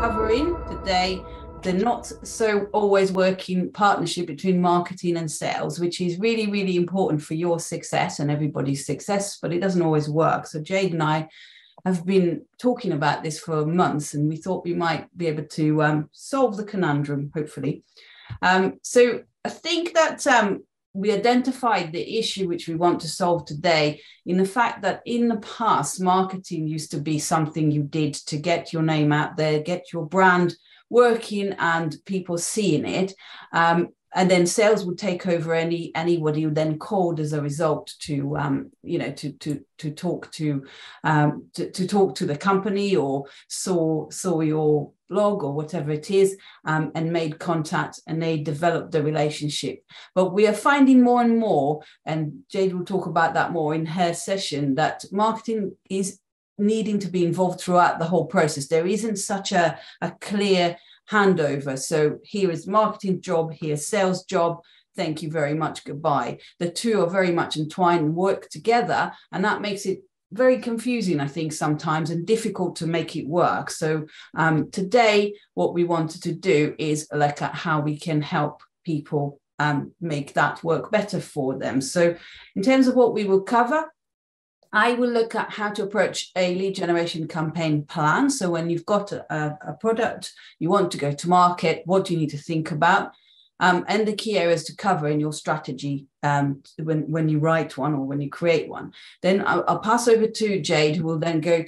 covering today the not so always working partnership between marketing and sales, which is really, really important for your success and everybody's success, but it doesn't always work. So Jade and I have been talking about this for months, and we thought we might be able to solve the conundrum, hopefully. So I think that we identified the issue which we want to solve today in the fact that in the past, marketing used to be something you did to get your name out there, get your brand working and people seeing it. And then sales would take over anybody who then called as a result to talk to the company or saw your blog or whatever it is, and made contact, and they developed the relationship. But we are finding more and more, and Jade will talk about that more in her session, that marketing is needing to be involved throughout the whole process. There isn't such a clear handover. So here is marketing job, here's sales job, thank you very much, goodbye. The two are very much entwined and work together, and that makes it very confusing, I think, sometimes, and difficult to make it work. So today, what we wanted to do is look at how we can help people make that work better for them. So in terms of what we will cover, I will look at how to approach a lead generation campaign plan. So when you've got a product, you want to go to market, what do you need to think about? And the key areas to cover in your strategy when you write one or when you create one. Then I'll pass over to Jade, who will then go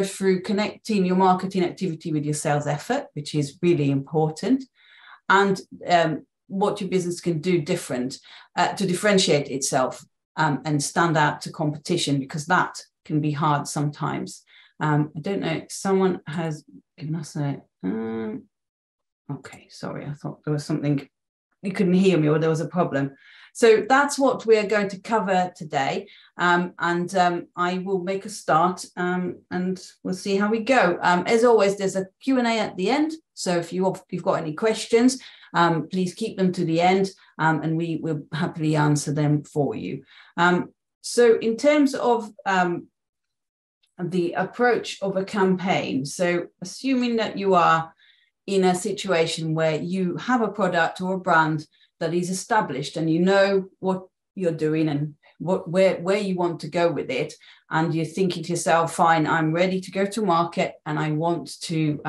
through connecting your marketing activity with your sales effort, which is really important, and what your business can do different to differentiate itself and stand out to competition, because that can be hard sometimes. I don't know, someone has given us a... okay, sorry, I thought there was something, you couldn't hear me or there was a problem. So that's what we're going to cover today. And I will make a start and we'll see how we go. As always, there's a Q&A at the end. So if you've got any questions, please keep them to the end and we will happily answer them for you. So in terms of the approach of a campaign, so assuming that you are in a situation where you have a product or a brand that is established and you know what you're doing and where you want to go with it, and you're thinking to yourself, fine, I'm ready to go to market and I want to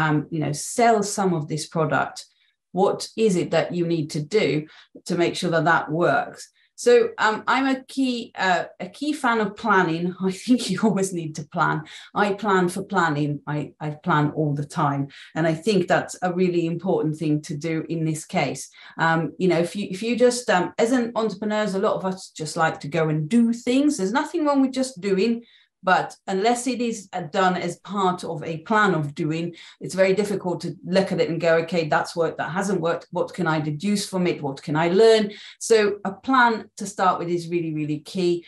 sell some of this product. What is it that you need to do to make sure that that works? So I'm a key fan of planning. I think you always need to plan. I plan for planning. I plan all the time. And I think that's a really important thing to do in this case. If you just, as an entrepreneurs, a lot of us just like to go and do things. There's nothing wrong with just doing. But unless it is done as part of a plan of doing, it's very difficult to look at it and go, okay, that's worked, that hasn't worked. What can I deduce from it? What can I learn? So a plan to start with is really, really key.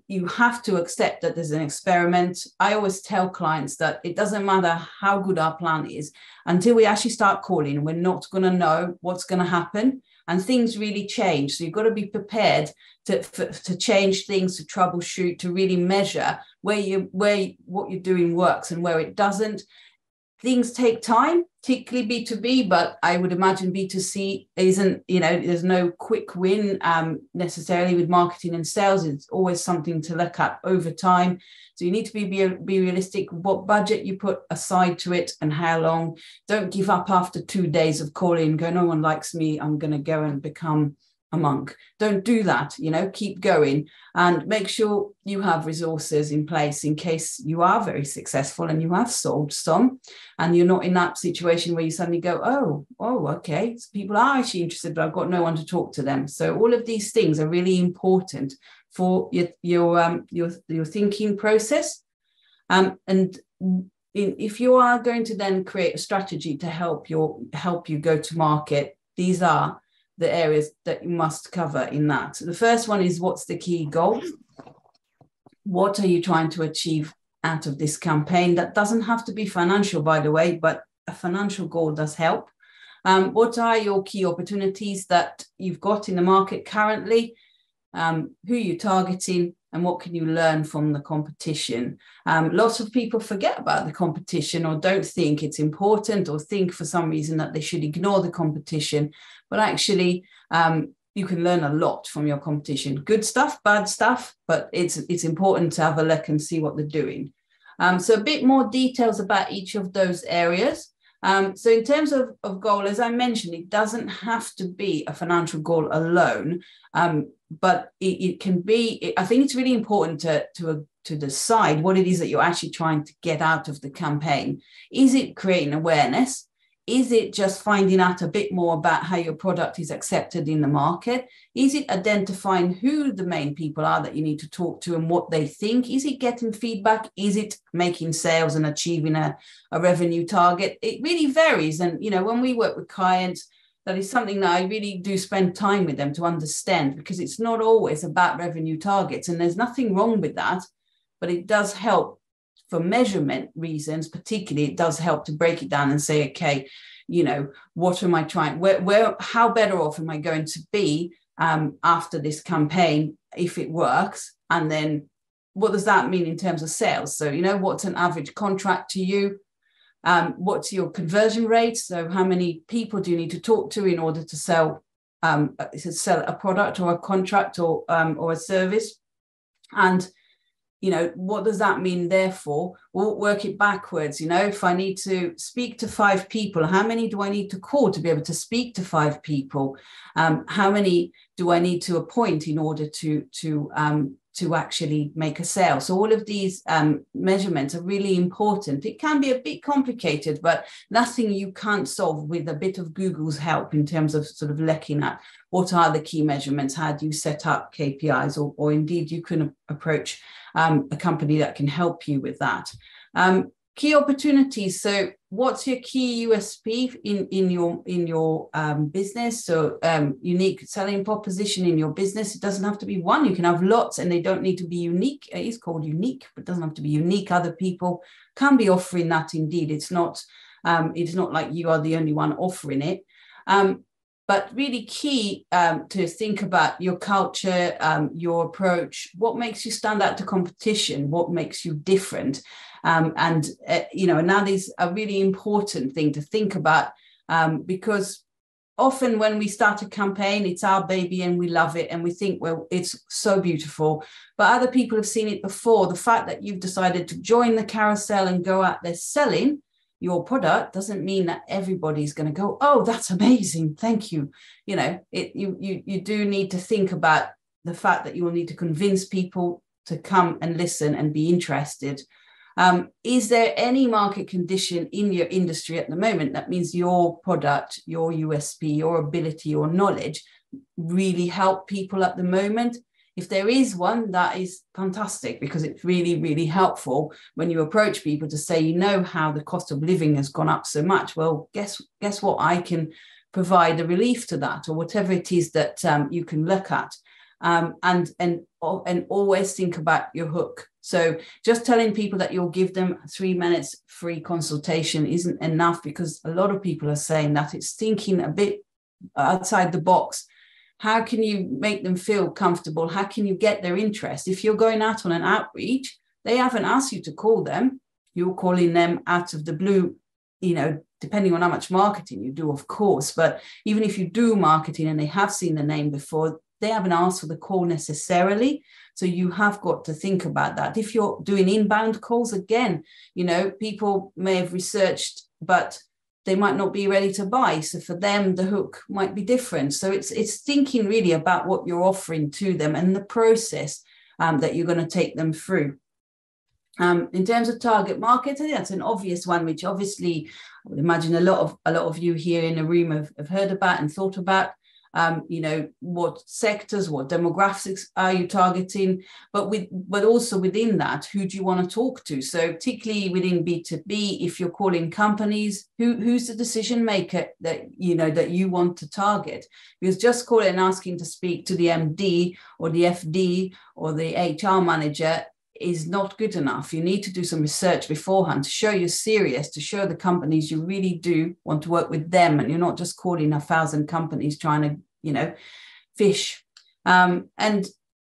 You have to accept that there's an experiment. I always tell clients that it doesn't matter how good our plan is until we actually start calling. We're not going to know what's going to happen. And things really change. So you've got to be prepared to change things, to troubleshoot, to really measure where what you're doing works and where it doesn't. Things take time, particularly B2B, but I would imagine B2C isn't, there's no quick win necessarily with marketing and sales. It's always something to look at over time. So you need to be realistic what budget you put aside to it and how long. Don't give up after 2 days of calling, go, no one likes me, I'm going to go and become a monk. Don't do that, keep going and make sure you have resources in place in case you are very successful and you have sold some and you're not in that situation where you suddenly go, oh, okay, so people are actually interested, but I've got no one to talk to them. So all of these things are really important for your thinking process. And if you are going to then create a strategy to help you go to market, these are the areas that you must cover in that. So the first one is, what's the key goal? What are you trying to achieve out of this campaign? That doesn't have to be financial, by the way, but a financial goal does help. What are your key opportunities that you've got in the market currently? Who you're targeting, and what can you learn from the competition? Lots of people forget about the competition or don't think it's important or think for some reason that they should ignore the competition. But actually, you can learn a lot from your competition. Good stuff, bad stuff, but it's important to have a look and see what they're doing. So a bit more details about each of those areas. So in terms of goal, as I mentioned, it doesn't have to be a financial goal alone, but it can be. I think it's really important to decide what it is that you're actually trying to get out of the campaign. Is it creating awareness? Is it just finding out a bit more about how your product is accepted in the market? Is it identifying who the main people are that you need to talk to and what they think? Is it getting feedback? Is it making sales and achieving a revenue target? It really varies. And, when we work with clients, that is something that I really do spend time with them to understand, because it's not always about revenue targets. And there's nothing wrong with that, but it does help. For measurement reasons, particularly, it does help to break it down and say, okay, what am I trying? How better off am I going to be after this campaign if it works? And then what does that mean in terms of sales? So, what's an average contract to you? What's your conversion rate? So how many people do you need to talk to in order to sell a product or a contract or a service? And what does that mean? Therefore, we'll work it backwards. If I need to speak to 5 people, how many do I need to call to be able to speak to 5 people? How many do I need to appoint in order to actually make a sale? So all of these measurements are really important. It can be a bit complicated, but nothing you can't solve with a bit of Google's help in terms of sort of looking at what are the key measurements, how do you set up KPIs, or indeed you can approach a company that can help you with that. Key opportunities. So what's your key USP in your business? So unique selling proposition in your business. It doesn't have to be one. You can have lots and they don't need to be unique. It is called unique, but it doesn't have to be unique. Other people can be offering that indeed. It's not like you are the only one offering it. But really key to think about your culture, your approach, what makes you stand out to competition, what makes you different. And that is a really important thing to think about, because often when we start a campaign, it's our baby and we love it and we think, well, it's so beautiful, but other people have seen it before. The fact that you've decided to join the carousel and go out there selling your product doesn't mean that everybody's going to go, oh, that's amazing, thank you. You do need to think about the fact that you will need to convince people to come and listen and be interested. Is there any market condition in your industry at the moment that means your product, your USP, your ability, your knowledge really help people at the moment? If there is one, that is fantastic, because it's really, really helpful when you approach people to say, how the cost of living has gone up so much. Well, guess what? I can provide a relief to that, or whatever it is that you can look at. And always think about your hook. So just telling people that you'll give them 3 minutes free consultation isn't enough, because a lot of people are saying that. It's thinking a bit outside the box. How can you make them feel comfortable? How can you get their interest? If you're going out on an outreach, they haven't asked you to call them. You're calling them out of the blue, depending on how much marketing you do, of course. But even if you do marketing and they have seen the name before, they haven't asked for the call necessarily. So you have got to think about that. If you're doing inbound calls, again, people may have researched, but they might not be ready to buy. So for them, the hook might be different. So it's thinking really about what you're offering to them and the process that you're going to take them through. In terms of target market, I think that's an obvious one, which obviously I would imagine a lot of you here in the room have heard about and thought about. What sectors, what demographics are you targeting, but also within that, who do you want to talk to? So particularly within B2B, if you're calling companies, who's the decision maker that you want to target? Because just calling and asking to speak to the MD or the FD or the HR manager is not good enough. You need to do some research beforehand to show you're serious, to show the companies you really do want to work with them, and you're not just calling 1,000 companies trying to, fish. And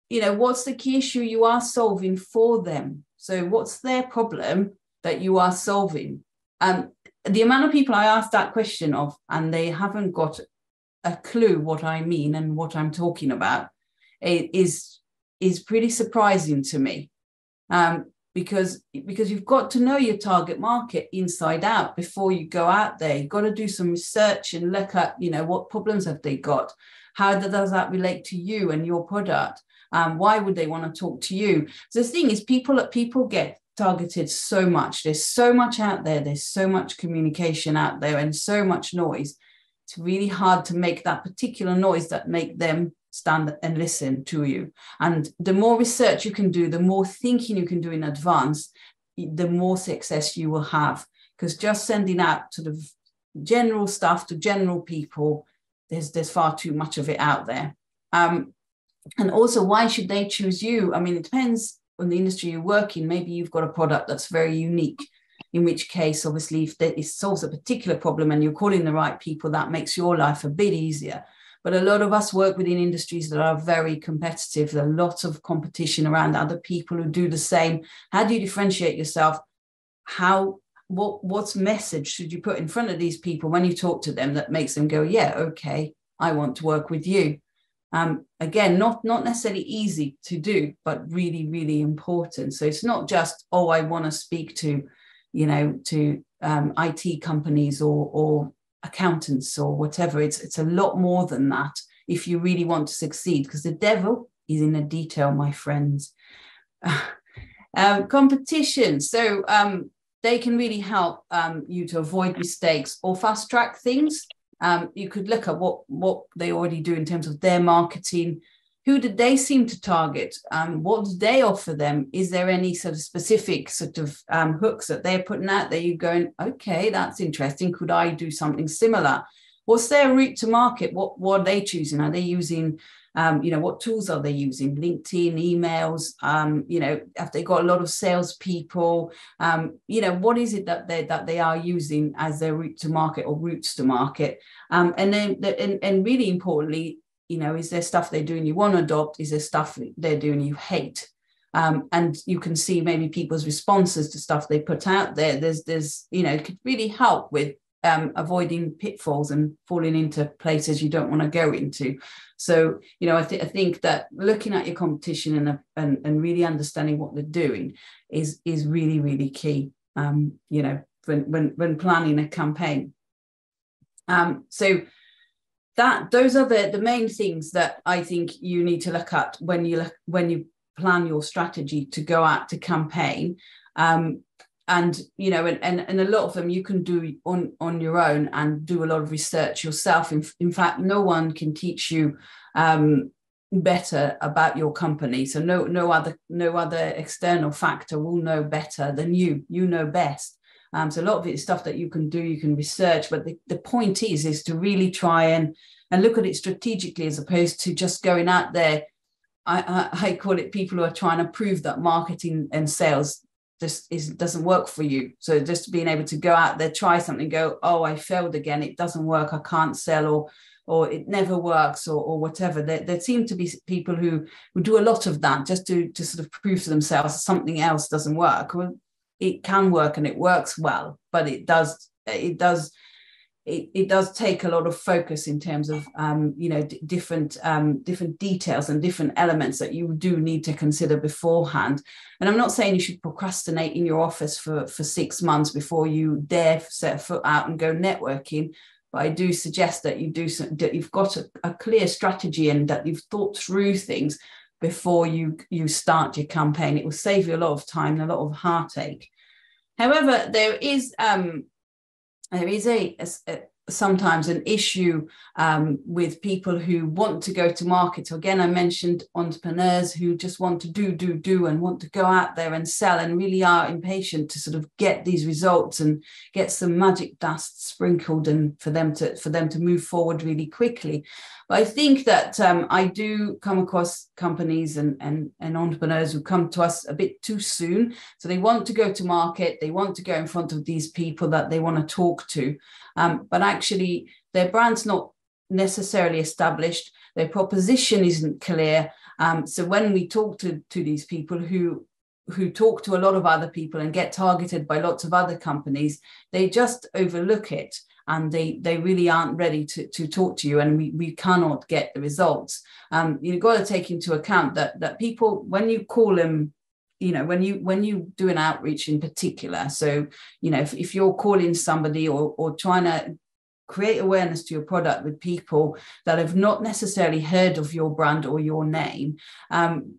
what's the key issue you are solving for them? So what's their problem that you are solving? The amount of people I ask that question of, and they haven't got a clue what I mean and what I'm talking about, is pretty surprising to me. Because you've got to know your target market inside out before you go out there. You've got to do some research and look at, what problems have they got? How does that relate to you and your product? Why would they want to talk to you? So the thing is, people get targeted so much. There's so much out there. There's so much communication out there and so much noise. It's really hard to make that particular noise that make them stand and listen to you. And the more research you can do, the more thinking you can do in advance, the more success you will have. Because just sending out sort of general stuff to general people, there's far too much of it out there. And also, why should they choose you? I mean, it depends on the industry you work in. Maybe you've got a product that's very unique, in which case, obviously, if it solves a particular problem and you're calling the right people, that makes your life a bit easier. But a lot of us work within industries that are very competitive. There's a lot of competition around other people who do the same. How do you differentiate yourself? What message should you put in front of these people when you talk to them that makes them go, yeah, okay, I want to work with you? Again, not necessarily easy to do, but really, really important. So it's not just, oh, I want to speak to, IT companies or accountants or whatever. It's a lot more than that if you really want to succeed, because the devil is in the detail, my friends. Competition. So they can really help you to avoid mistakes or fast track things. You could look at what they already do in terms of their marketing. Who did they seem to target? What did they offer them? Is there any sort of specific sort of hooks that they're putting out there? You're going, okay, that's interesting. Could I do something similar? What's their route to market? What are they choosing? Are they using, what tools are they using? LinkedIn, emails, have they got a lot of salespeople? What is it that they are using as their route to market or routes to market? And really importantly, is there stuff they're doing you want to adopt? Is there stuff they're doing you hate? And you can see maybe people's responses to stuff they put out there. There's it could really help with avoiding pitfalls and falling into places you don't want to go into. So, I think that looking at your competition and really understanding what they're doing is really, really key, when planning a campaign. So those are the main things that I think you need to look at when you plan your strategy to go out to campaign. And a lot of them you can do on your own and do a lot of research yourself. In fact, no one can teach you better about your company. So no other external factor will know better than you. You know best. So a lot of it is stuff that you can do, you can research, but the point is to really try and look at it strategically, as opposed to just going out there. I call it people who are trying to prove that marketing and sales doesn't work for you. So just being able to go out there, try something, go, oh, I failed again, it doesn't work, I can't sell, or it never works, or whatever. There seem to be people who do a lot of that just to sort of prove to themselves something else doesn't work. Well, it can work and it works well, but it does take a lot of focus in terms of different details and different elements that you do need to consider beforehand. And I'm not saying you should procrastinate in your office for 6 months before you dare set a foot out and go networking, but I do suggest that that you've got a clear strategy and that you've thought through things before you start your campaign. It will save you a lot of time and a lot of heartache. However, there is sometimes an issue with people who want to go to market. So again, I mentioned entrepreneurs who just want to do and want to go out there and sell and really are impatient to sort of get these results and get some magic dust sprinkled and for them to move forward really quickly. But I think that I do come across companies and entrepreneurs who come to us a bit too soon. So they want to go to market, they want to go in front of these people that they want to talk to, but actually their brand's not necessarily established, their proposition isn't clear, So when we talk to these people who talk to a lot of other people and get targeted by lots of other companies, they just overlook it, and they really aren't ready to talk to you, and we cannot get the results. You've got to take into account that people, when you call them, when you do an outreach in particular, so if you're calling somebody or trying to create awareness to your product with people that have not necessarily heard of your brand or your name,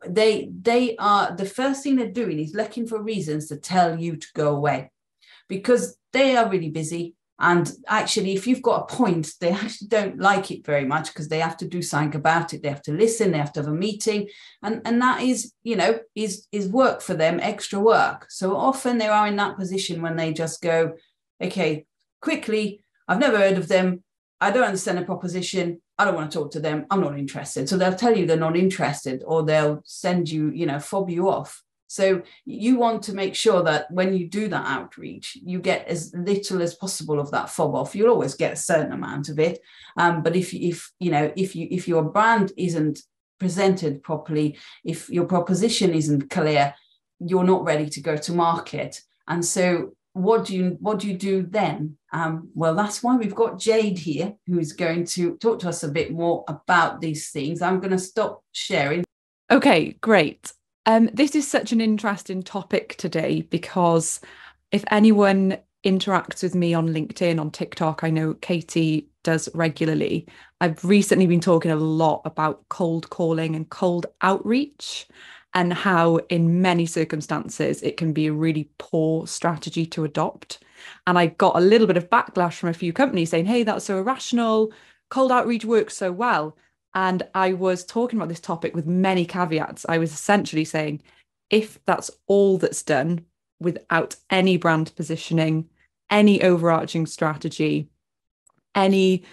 they are, the first thing they're doing is looking for reasons to tell you to go away, because they are really busy. And actually, if you've got a point, they actually don't like it very much, because they have to do something about it. They have to listen, they have to have a meeting. And that is work for them, extra work. So often they are in that position when they just go, okay, quickly, I've never heard of them, I don't understand the proposition, I don't want to talk to them, I'm not interested. So they'll tell you they're not interested, or they'll send you, fob you off. So you want to make sure that when you do that outreach, you get as little as possible of that fob off. You'll always get a certain amount of it, but if your brand isn't presented properly, if your proposition isn't clear, you're not ready to go to market. And so what do you do then? Well, that's why we've got Jade here, who's going to talk to us a bit more about these things. I'm going to stop sharing. Okay, great. This is such an interesting topic today, because if anyone interacts with me on LinkedIn, on TikTok, I know Katie does regularly, I've recently been talking a lot about cold calling and cold outreach, and how in many circumstances it can be a really poor strategy to adopt. And I got a little bit of backlash from a few companies saying, hey, that's so irrational, cold outreach works so well. And I was talking about this topic with many caveats. I was essentially saying, if that's all that's done without any brand positioning, any overarching strategy, any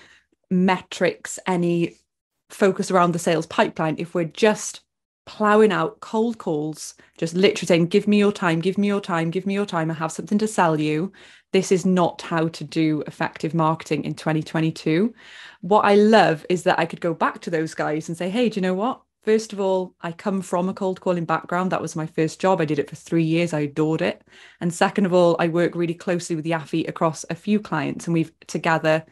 metrics, any focus around the sales pipeline, if we're just plowing out cold calls, just literally saying, give me your time, give me your time, give me your time, I have something to sell you, this is not how to do effective marketing in 2022. What I love is that I could go back to those guys and say, hey, do you know what? First of all, I come from a cold calling background. That was my first job. I did it for 3 years. I adored it. And second of all, I work really closely with Yafi across a few clients, and we've together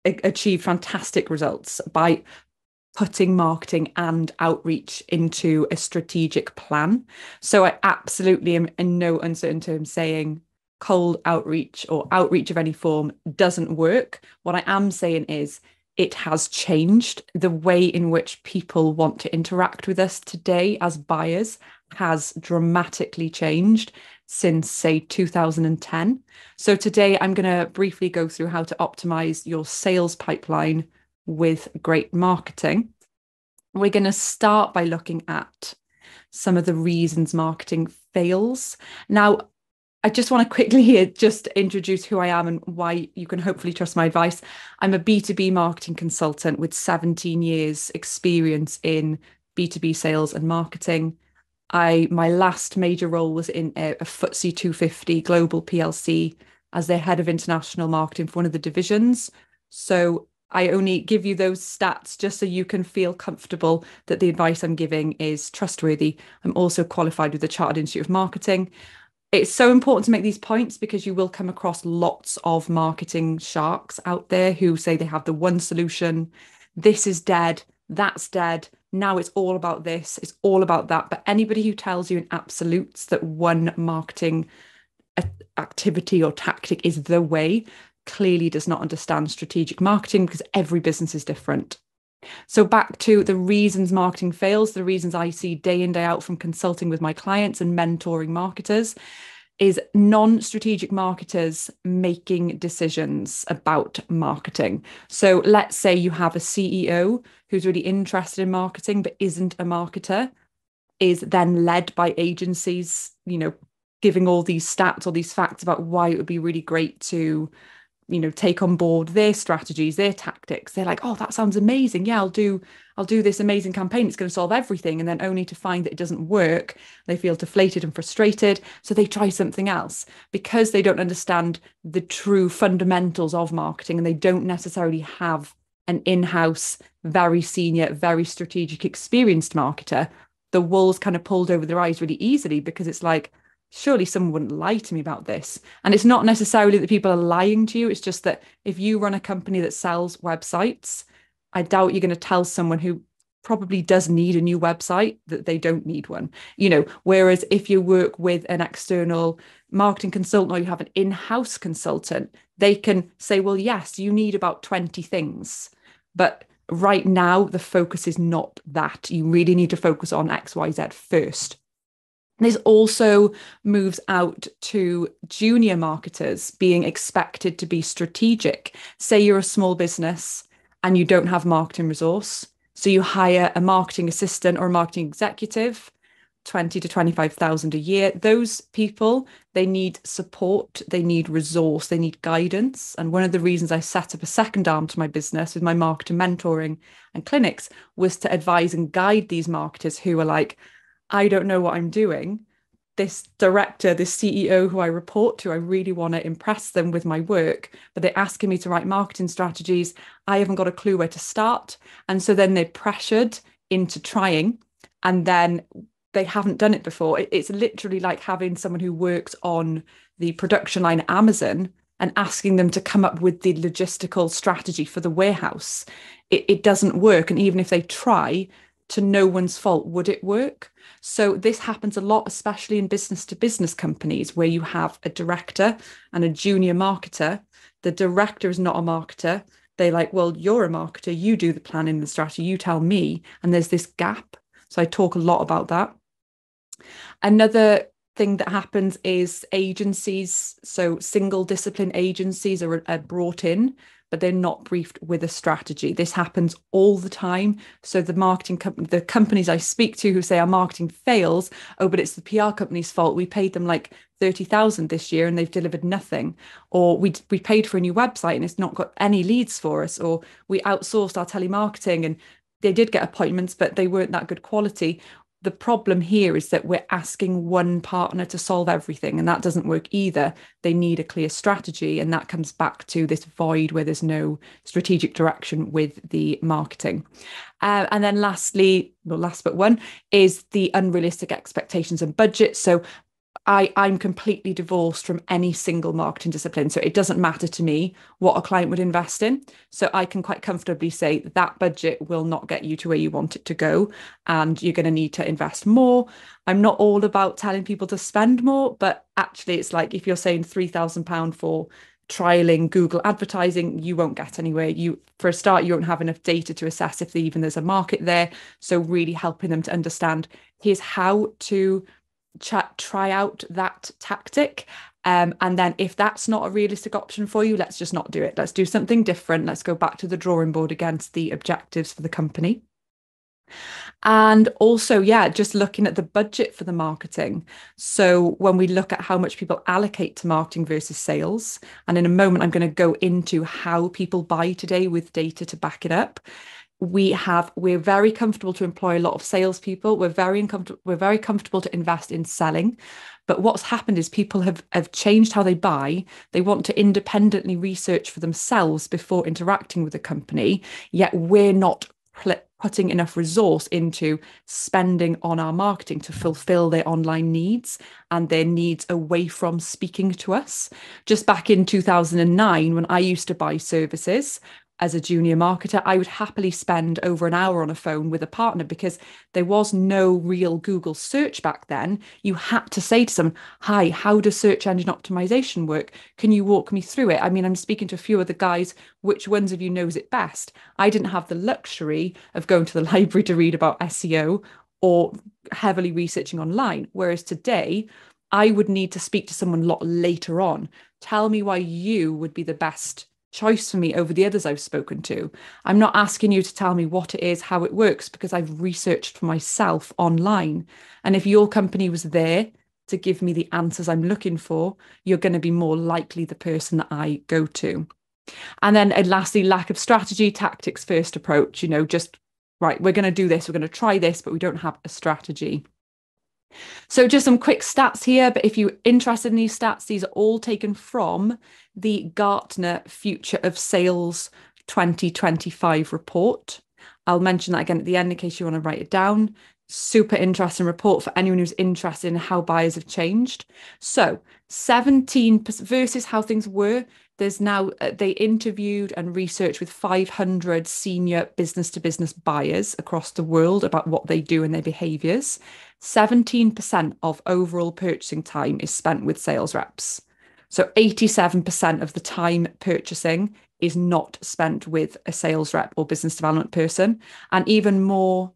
achieved fantastic results by putting marketing and outreach into a strategic plan. So I absolutely am in no uncertain terms saying cold outreach or outreach of any form doesn't work. What I am saying is it has changed. The way in which people want to interact with us today as buyers has dramatically changed since, say, 2010. So today I'm going to briefly go through how to optimize your sales pipeline with great marketing. We're going to start by looking at some of the reasons marketing fails. Now, I just want to quickly here just introduce who I am and why you can hopefully trust my advice. I'm a B2B marketing consultant with 17 years experience in B2B sales and marketing. My last major role was in a FTSE 250 global PLC as their head of international marketing for one of the divisions. So I only give you those stats just so you can feel comfortable that the advice I'm giving is trustworthy. I'm also qualified with the Chartered Institute of Marketing. It's so important to make these points because you will come across lots of marketing sharks out there who say they have the one solution. This is dead. That's dead. Now it's all about this. It's all about that. But anybody who tells you in absolutes that one marketing activity or tactic is the way clearly does not understand strategic marketing, because every business is different. So back to the reasons marketing fails, the reasons I see day in, day out from consulting with my clients and mentoring marketers is non-strategic marketers making decisions about marketing. So let's say you have a CEO who's really interested in marketing but isn't a marketer, is then led by agencies, giving all these stats or these facts about why it would be really great to take on board their strategies, their tactics. They're like, oh, that sounds amazing. Yeah, I'll do this amazing campaign. It's going to solve everything. And then only to find that it doesn't work, they feel deflated and frustrated. So they try something else because they don't understand the true fundamentals of marketing, and they don't necessarily have an in-house, very senior, very strategic, experienced marketer, the wool's kind of pulled over their eyes really easily, because it's like, surely someone wouldn't lie to me about this. And it's not necessarily that people are lying to you. It's just that if you run a company that sells websites, I doubt you're going to tell someone who probably does need a new website that they don't need one, whereas if you work with an external marketing consultant, or you have an in-house consultant, they can say, well, yes, you need about 20 things, but right now the focus is not that. You really need to focus on XYZ first. This also moves out to junior marketers being expected to be strategic. Say you're a small business and you don't have marketing resource, so you hire a marketing assistant or a marketing executive, 20 to 25,000 a year. Those people, they need support, they need resource, they need guidance. And one of the reasons I set up a second arm to my business with my marketer mentoring and clinics was to advise and guide these marketers who are like, I don't know what I'm doing. This director, this CEO who I report to, I really want to impress them with my work, but they're asking me to write marketing strategies. I haven't got a clue where to start. And so then they're pressured into trying, and then they haven't done it before. It's literally like having someone who works on the production line at Amazon and asking them to come up with the logistical strategy for the warehouse. It doesn't work. And even if they try, to no one's fault would it work. So this happens a lot, especially in business to business companies, where you have a director and a junior marketer. The director is not a marketer. They're like, well, you're a marketer, you do the planning and the strategy, you tell me. And there's this gap. So I talk a lot about that. Another thing that happens is agencies. So single discipline agencies are brought in, but they're not briefed with a strategy. This happens all the time. So the marketing company, the companies I speak to who say our marketing fails, oh, but it's the PR company's fault. We paid them like 30,000 this year and they've delivered nothing. Or we paid for a new website and it's not got any leads for us. Or we outsourced our telemarketing and they did get appointments, but they weren't that good quality. The problem here is that we're asking one partner to solve everything, and that doesn't work either. They need a clear strategy, and that comes back to this void where there's no strategic direction with the marketing. And then lastly, well, last but one, is the unrealistic expectations and budget. So I'm completely divorced from any single marketing discipline. So it doesn't matter to me what a client would invest in. So I can quite comfortably say that budget will not get you to where you want it to go. And you're going to need to invest more. I'm not all about telling people to spend more, but actually it's like if you're saying £3,000 for trialing Google advertising, you won't get anywhere. For a start, you won't have enough data to assess if even there's a market there. So really helping them to understand, here's how to try out that tactic, and then if that's not a realistic option for you, let's just not do it. Let's do something different. Let's go back to the drawing board against the objectives for the company. And also, just looking at the budget for the marketing. So when we look at how much people allocate to marketing versus sales, and in a moment I'm going to go into how people buy today with data to back it up. We're very comfortable to employ a lot of salespeople. We're very comfortable to invest in selling. But what's happened is people have changed how they buy. They want to independently research for themselves before interacting with the company, yet we're not putting enough resource into spending on our marketing to fulfill their online needs and their needs away from speaking to us. Just back in 2009, when I used to buy services, as a junior marketer, I would happily spend over an hour on a phone with a partner because there was no real Google search back then. You had to say to someone, hi, how does search engine optimization work? Can you walk me through it? I mean, I'm speaking to a few of the guys, which ones of you knows it best? I didn't have the luxury of going to the library to read about SEO or heavily researching online. Whereas today, I would need to speak to someone a lot later on. Tell me why you would be the best choice for me over the others I've spoken to. I'm not asking you to tell me what it is, how it works, because I've researched for myself online. And if your company was there to give me the answers I'm looking for, you're going to be more likely the person that I go to. And then lastly, lack of strategy, tactics first approach, just right, we're going to do this, we're going to try this, but we don't have a strategy. So just some quick stats here, but if you're interested in these stats, these are all taken from the Gartner Future of Sales 2025 report. I'll mention that again at the end in case you want to write it down. Super interesting report for anyone who's interested in how buyers have changed. So 17% versus how things were. There's now, they interviewed and researched with 500 senior business to business buyers across the world about what they do and their behaviors. 17% of overall purchasing time is spent with sales reps. So 87% of the time purchasing is not spent with a sales rep or business development person. And even more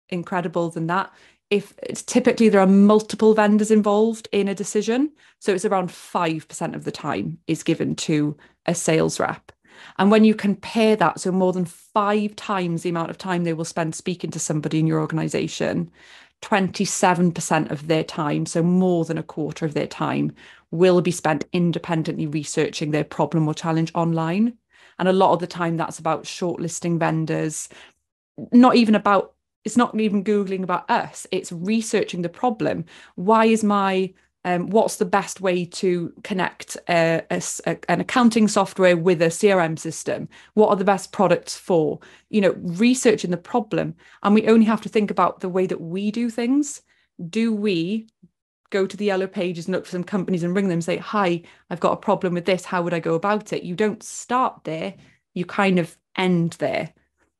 incredible than that, if it's typically there are multiple vendors involved in a decision, so it's around 5% of the time is given to a sales rep. And when you compare that, so more than 5 times the amount of time they will spend speaking to somebody in your organization, 27% of their time, so more than a quarter of their time, will be spent independently researching their problem or challenge online. And a lot of the time that's about shortlisting vendors, it's not even Googling about us, it's researching the problem. Why is what's the best way to connect an accounting software with a CRM system? What are the best products for? Researching the problem. And we only have to think about the way that we do things. Do we go to the yellow pages and look for some companies and ring them and say, hi, I've got a problem with this. How would I go about it? You don't start there. You kind of end there.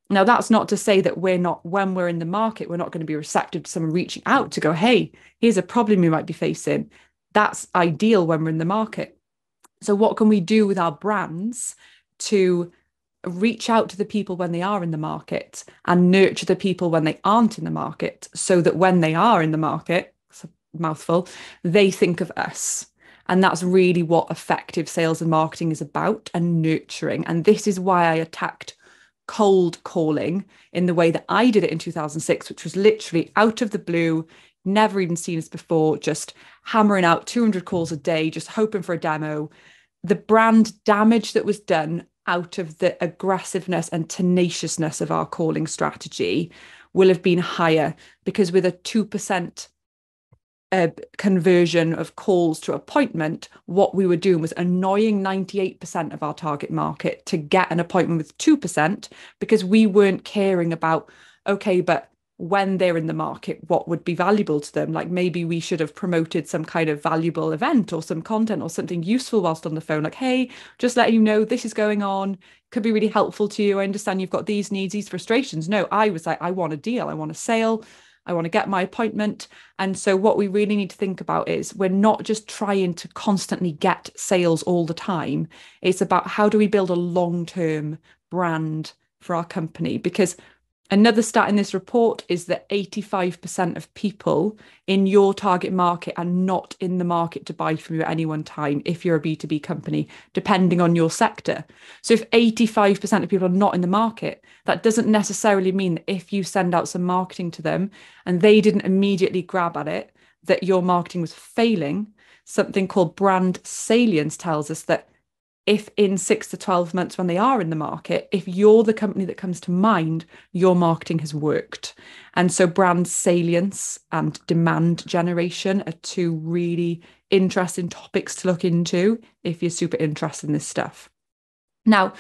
Now, that's not to say that when we're in the market, we're not going to be receptive to someone reaching out to go, hey, here's a problem you might be facing. That's ideal when we're in the market. So what can we do with our brands to reach out to the people when they are in the market and nurture the people when they aren't in the market, so that when they are in the market, it's a mouthful, they think of us? And that's really what effective sales and marketing is about, and nurturing. And this is why I attacked cold calling in the way that I did it in 2006, which was literally out of the blue, never even seen this before, just hammering out 200 calls a day, just hoping for a demo. The brand damage that was done out of the aggressiveness and tenaciousness of our calling strategy will have been higher, because with a 2% conversion of calls to appointment, what we were doing was annoying 98% of our target market to get an appointment with 2%, because we weren't caring about, okay, but when they're in the market, what would be valuable to them? Like maybe we should have promoted some kind of valuable event or some content or something useful whilst on the phone. Like, hey, just letting you know this is going on, could be really helpful to you. I understand you've got these needs, these frustrations. No, I was like, I want a deal. I want a sale. I want to get my appointment. And so what we really need to think about is we're not just trying to constantly get sales all the time. It's about how do we build a long-term brand for our company? Because another stat in this report is that 85% of people in your target market are not in the market to buy from you at any one time if you're a B2B company, depending on your sector. So if 85% of people are not in the market, that doesn't necessarily mean that if you send out some marketing to them and they didn't immediately grab at it, that your marketing was failing. Something called brand salience tells us that if in 6 to 12 months when they are in the market, if you're the company that comes to mind, your marketing has worked. And so brand salience and demand generation are 2 really interesting topics to look into if you're super interested in this stuff. Now,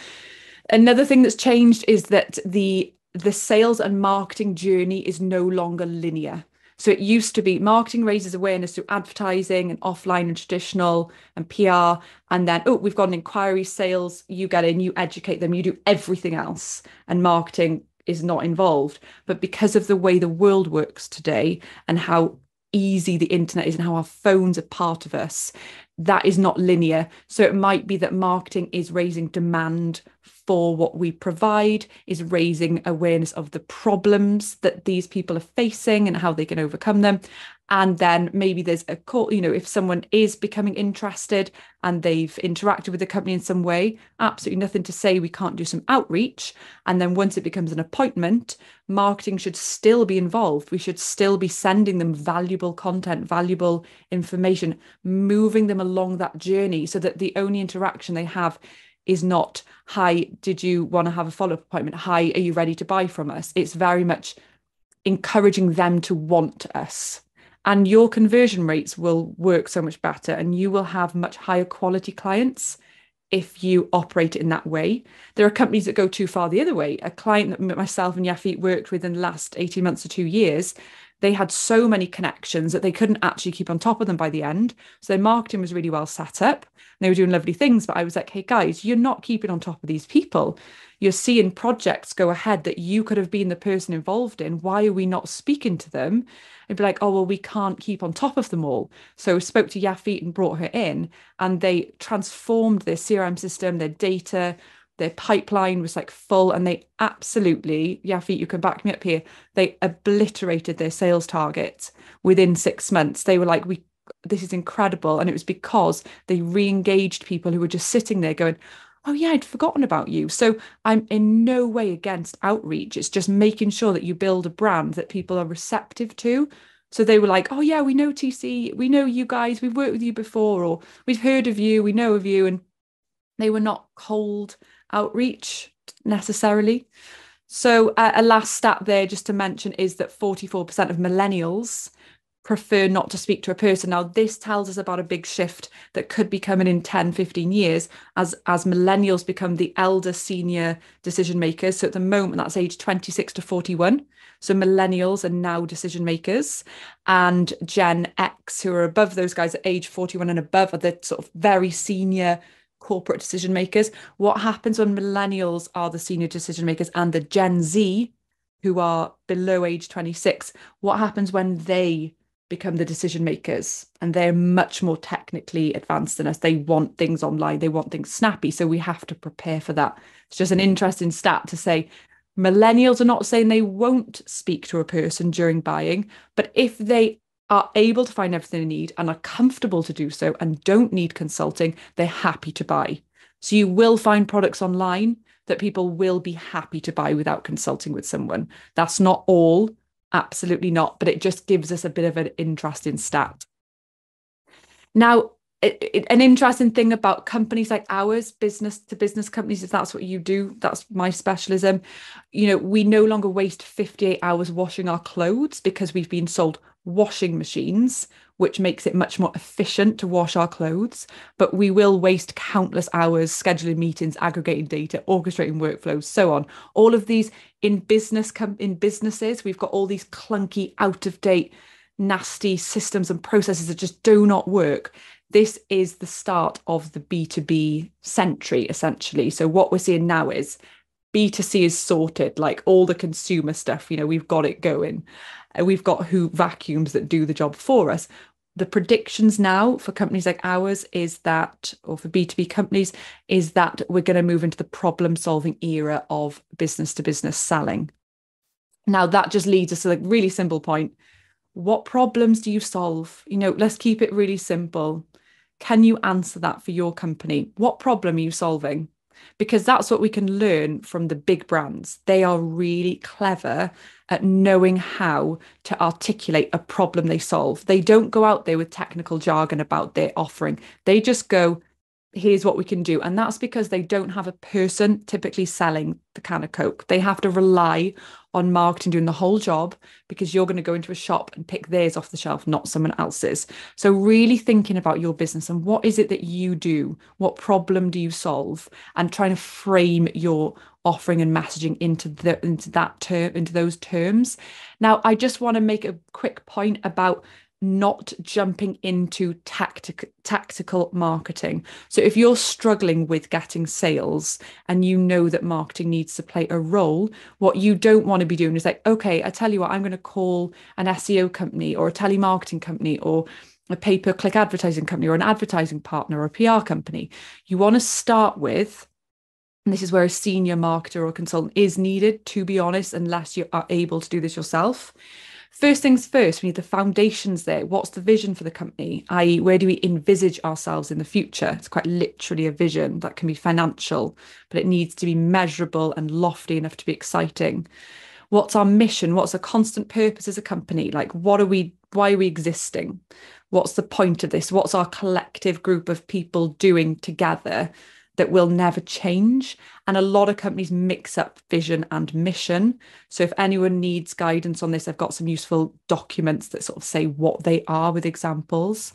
another thing that's changed is that the sales and marketing journey is no longer linear. So it used to be marketing raises awareness through advertising and offline and traditional and PR. And then, we've got an inquiry, sales, you get in, you educate them, you do everything else. And marketing is not involved. But because of the way the world works today and how easy the internet is and how our phones are part of us, that is not linear. So it might be that marketing is raising demand for what we provide, is raising awareness of the problems that these people are facing and how they can overcome them. And then maybe there's a call, if someone is becoming interested and they've interacted with the company in some way, absolutely nothing to say we can't do some outreach. And then once it becomes an appointment, marketing should still be involved. We should still be sending them valuable content, valuable information, moving them along that journey so that the only interaction they have is not, hi, did you want to have a follow-up appointment? Hi, are you ready to buy from us? It's very much encouraging them to want us. And your conversion rates will work so much better and you will have much higher quality clients if you operate in that way. There are companies that go too far the other way. A client that myself and Yafit worked with in the last 18 months to 2 years, they had so many connections that they couldn't actually keep on top of them by the end. So their marketing was really well set up. They were doing lovely things, but I was like, hey guys, you're not keeping on top of these people. You're seeing projects go ahead that you could have been the person involved in. Why are we not speaking to them? And be like, oh, well, we can't keep on top of them all. So I spoke to Yafit and brought her in, and they transformed their CRM system, their data, their pipeline was like full, and they absolutely, Yafit, you can back me up here, they obliterated their sales targets within 6 months. They were like, this is incredible. And it was because they re-engaged people who were just sitting there going, oh yeah, I'd forgotten about you. So I'm in no way against outreach. It's just making sure that you build a brand that people are receptive to. So they were like, oh yeah, we know TC, we know you guys, we've worked with you before, or we've heard of you, we know of you. And they were not cold outreach necessarily. So a last stat there just to mention is that 44% of millennials prefer not to speak to a person. Now, this tells us about a big shift that could be coming in 10, 15 years as millennials become the elder senior decision makers. So at the moment, that's age 26 to 41. So millennials are now decision makers, and Gen X, who are above those guys at age 41 and above, are the sort of very senior corporate decision makers. What happens when millennials are the senior decision makers and the Gen Z, who are below age 26, what happens when they become the decision makers? And they're much more technically advanced than us. They want things online, they want things snappy. So we have to prepare for that. It's just an interesting stat to say millennials are not saying they won't speak to a person during buying, but if they are able to find everything they need and are comfortable to do so and don't need consulting, they're happy to buy. So you will find products online that people will be happy to buy without consulting with someone. That's not all, absolutely not, but it just gives us a bit of an interesting stat. Now, an interesting thing about companies like ours, business to business companies, if that's what you do, that's my specialism. You know, we no longer waste 58 hours washing our clothes because we've been sold washing machines, which makes it much more efficient to wash our clothes. But we will waste countless hours scheduling meetings, aggregating data, orchestrating workflows, so on. All of these in businesses, we've got all these clunky, out of date, nasty systems and processes that just do not work. This is the start of the B2B century, essentially. So what we're seeing now is B2C is sorted, like all the consumer stuff, you know, we've got it going. We've got who vacuums that do the job for us. The predictions now for companies like ours is that, or for B2B companies, is that we're going to move into the problem-solving era of business-to-business selling. Now, that just leads us to a really simple point. What problems do you solve? You know, let's keep it really simple. Can you answer that for your company? What problem are you solving? Because that's what we can learn from the big brands. They are really clever at knowing how to articulate a problem they solve. They don't go out there with technical jargon about their offering. They just go, here's what we can do. And that's because they don't have a person typically selling the can of Coke. They have to rely on marketing doing the whole job, because you're going to go into a shop and pick theirs off the shelf, not someone else's. So really thinking about your business and what is it that you do? What problem do you solve? And trying to frame your offering and messaging into those terms. Now, I just want to make a quick point about not jumping into tactical marketing. So if you're struggling with getting sales and you know that marketing needs to play a role, what you don't want to be doing is like, okay, I tell you what, I'm going to call an SEO company or a telemarketing company or a pay-per-click advertising company or an advertising partner or a PR company. You want to start with, and this is where a senior marketer or consultant is needed, to be honest, unless you are able to do this yourself. First things first, we need the foundations there. What's the vision for the company? i.e., where do we envisage ourselves in the future? It's quite literally a vision that can be financial, but it needs to be measurable and lofty enough to be exciting. What's our mission? What's a constant purpose as a company? Like, why are we existing? What's the point of this? What's our collective group of people doing together that will never change? And a lot of companies mix up vision and mission. So if anyone needs guidance on this, I've got some useful documents that sort of say what they are with examples.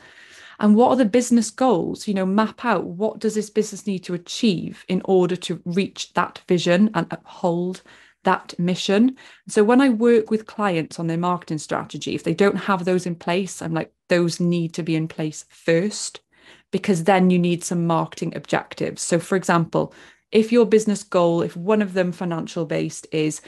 And what are the business goals? Map out, what does this business need to achieve in order to reach that vision and uphold that mission? So when I work with clients on their marketing strategy, if they don't have those in place, I'm like, those need to be in place first, because then you need some marketing objectives. So for example, if your business goal, if one of them financial based is,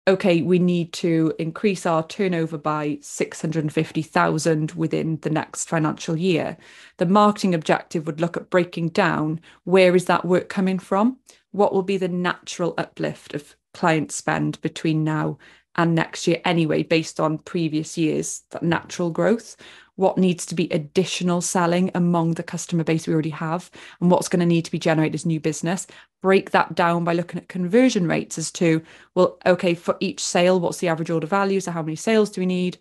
okay, we need to increase our turnover by 650,000 within the next financial year, the marketing objective would look at breaking down, where is that work coming from? What will be the natural uplift of client spend between now and next year anyway, based on previous years, that natural growth? What needs to be additional selling among the customer base we already have, and what's going to need to be generated as new business? Break that down by looking at conversion rates as to, well, okay, for each sale, what's the average order value? So how many sales do we need?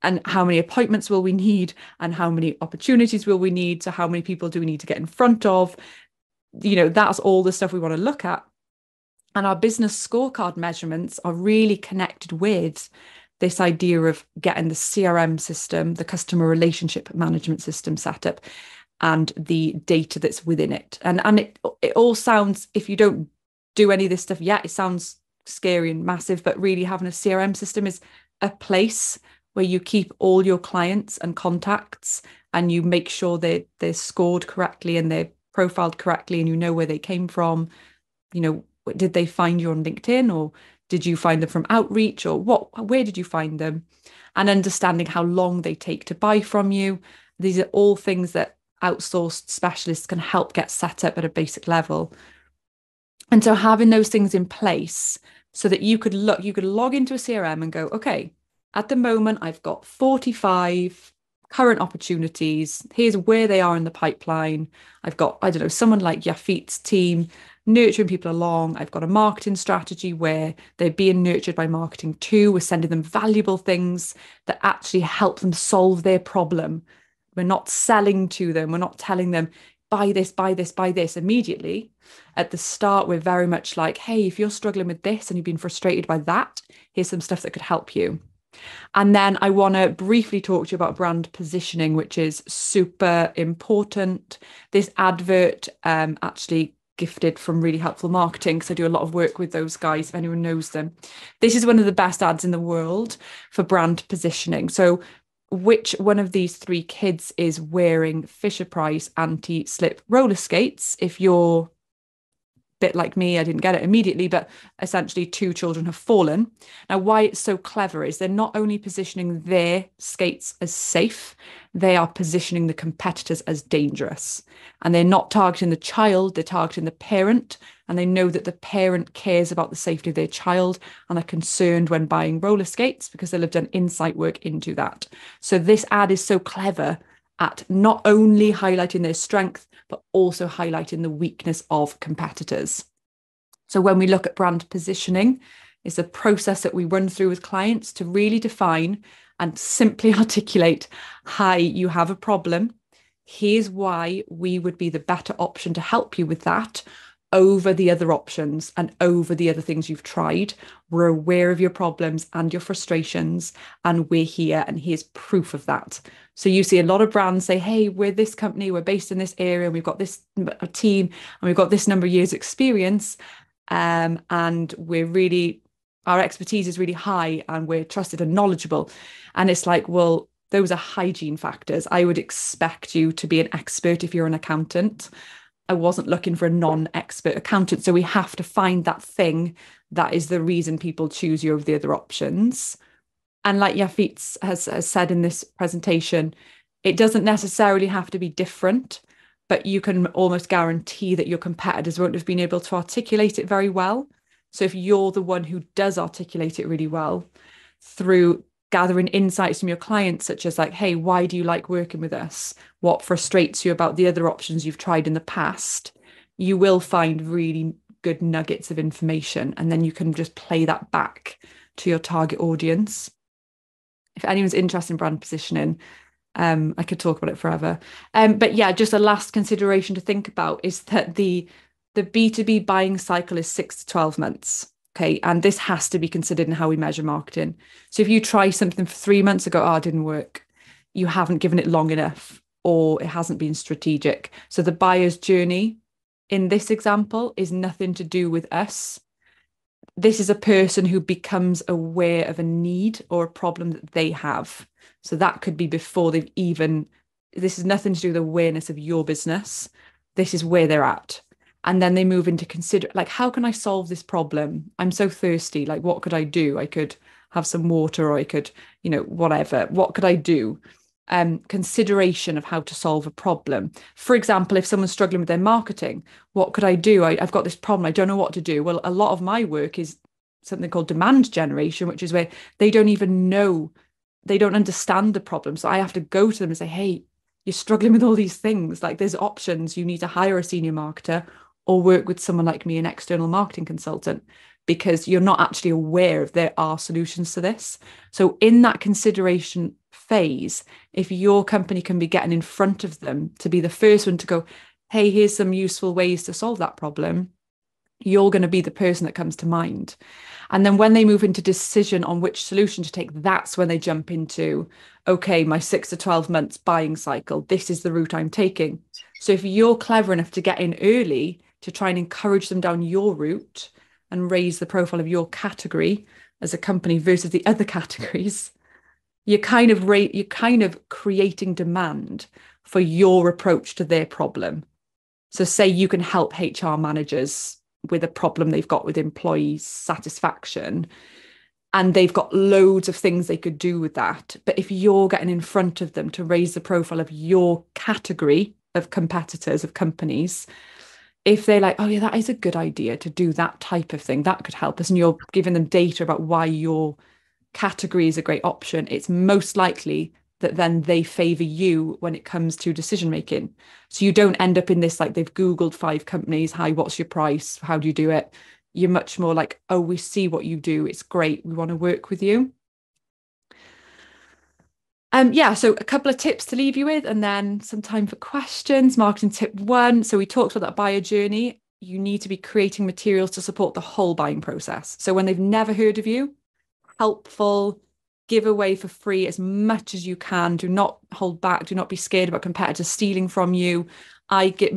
And how many appointments will we need? And how many opportunities will we need? So how many people do we need to get in front of? That's all the stuff we want to look at. And our business scorecard measurements are really connected with this idea of getting the CRM system, the customer relationship management system set up, and the data that's within it. And it all sounds, if you don't do any of this stuff yet, it sounds scary and massive, but really having a CRM system is a place where you keep all your clients and contacts, and you make sure they're scored correctly and they're profiled correctly, and you know where they came from. Did they find you on LinkedIn, or did you find them from outreach, or where did you find them? And understanding how long they take to buy from you. These are all things that outsourced specialists can help get set up at a basic level. And so having those things in place so that you could log into a CRM and go, okay, at the moment, I've got 45 current opportunities. Here's where they are in the pipeline. I've got, I don't know, someone like Yafit's team nurturing people along. I've got a marketing strategy where they're being nurtured by marketing too. We're sending them valuable things that actually help them solve their problem. We're not selling to them. We're not telling them, buy this, buy this, buy this immediately. At the start, we're very much like, hey, if you're struggling with this and you've been frustrated by that, here's some stuff that could help you. And then I want to briefly talk to you about brand positioning, which is super important. This advert actually gifted from Really Helpful Marketing, because I do a lot of work with those guys, if anyone knows them. This is one of the best ads in the world for brand positioning. So which one of these three kids is wearing Fisher-Price anti-slip roller skates? If you're bit like me, I didn't get it immediately, but essentially two children have fallen. Now, why it's so clever is they're not only positioning their skates as safe, they are positioning the competitors as dangerous. And they're not targeting the child, they're targeting the parent. And they know that the parent cares about the safety of their child and are concerned when buying roller skates, because they'll have done insight work into that. So this ad is so clever at not only highlighting their strength, but also highlighting the weakness of competitors. So when we look at brand positioning, it's a process that we run through with clients to really define and simply articulate, hi, you have a problem. Here's why we would be the better option to help you with that over the other options and over the other things you've tried. We're aware of your problems and your frustrations, and we're here, and here's proof of that. So you see a lot of brands say, hey, we're this company, we're based in this area, and we've got this team, and we've got this number of years experience, and our expertise is really high, and we're trusted and knowledgeable. And it's like, well, those are hygiene factors. I would expect you to be an expert if you're an accountant. I wasn't looking for a non-expert accountant. So we have to find that thing that is the reason people choose you over the other options. And like Yafit has said in this presentation, it doesn't necessarily have to be different, but you can almost guarantee that your competitors won't have been able to articulate it very well. So if you're the one who does articulate it really well through gathering insights from your clients, such as like, hey, why do you like working with us? What frustrates you about the other options you've tried in the past? You will find really good nuggets of information, and then you can just play that back to your target audience. If anyone's interested in brand positioning, I could talk about it forever. But yeah, just a last consideration to think about is that the B2B buying cycle is 6 to 12 months. Okay, and this has to be considered in how we measure marketing. So if you try something for 3 months ago, it didn't work, you haven't given it long enough, or it hasn't been strategic. So the buyer's journey in this example is nothing to do with us. This is a person who becomes aware of a need or a problem that they have. So that could be before they've even, this is nothing to do with awareness of your business. This is where they're at. And then they move into consider, like, how can I solve this problem? I'm so thirsty. Like, what could I do? I could have some water, or I could, whatever. What could I do? Consideration of how to solve a problem. For example, if someone's struggling with their marketing, what could I do? I've got this problem. I don't know what to do. Well, a lot of my work is something called demand generation, which is where they don't even know, they don't understand the problem. So I have to go to them and say, hey, you're struggling with all these things. Like, there's options. You need to hire a senior marketer or work with someone like me, an external marketing consultant, because you're not actually aware of there are solutions to this. So in that consideration phase, if your company can be getting in front of them to be the first one to go, hey, here's some useful ways to solve that problem, you're going to be the person that comes to mind. And then when they move into decision on which solution to take, that's when they jump into, okay, my 6 to 12 months buying cycle, this is the route I'm taking. So if you're clever enough to get in early to try and encourage them down your route and raise the profile of your category as a company versus the other categories, you're kind of creating demand for your approach to their problem. So say you can help HR managers with a problem they've got with employee satisfaction, and they've got loads of things they could do with that. But if you're getting in front of them to raise the profile of your category of competitors, of companies, if they're like, oh yeah, that is a good idea to do that type of thing, that could help us, and you're giving them data about why your category is a great option, it's most likely that then they favor you when it comes to decision making. So you don't end up in this, like, they've Googled 5 companies, hi, what's your price? How do you do it? You're much more like, oh, we see what you do. It's great. We want to work with you. So a couple of tips to leave you with, and then some time for questions. Marketing tip 1. So we talked about that buyer journey. You need to be creating materials to support the whole buying process. So when they've never heard of you, helpful, give away for free as much as you can. Do not hold back. Do not be scared about competitors stealing from you. I get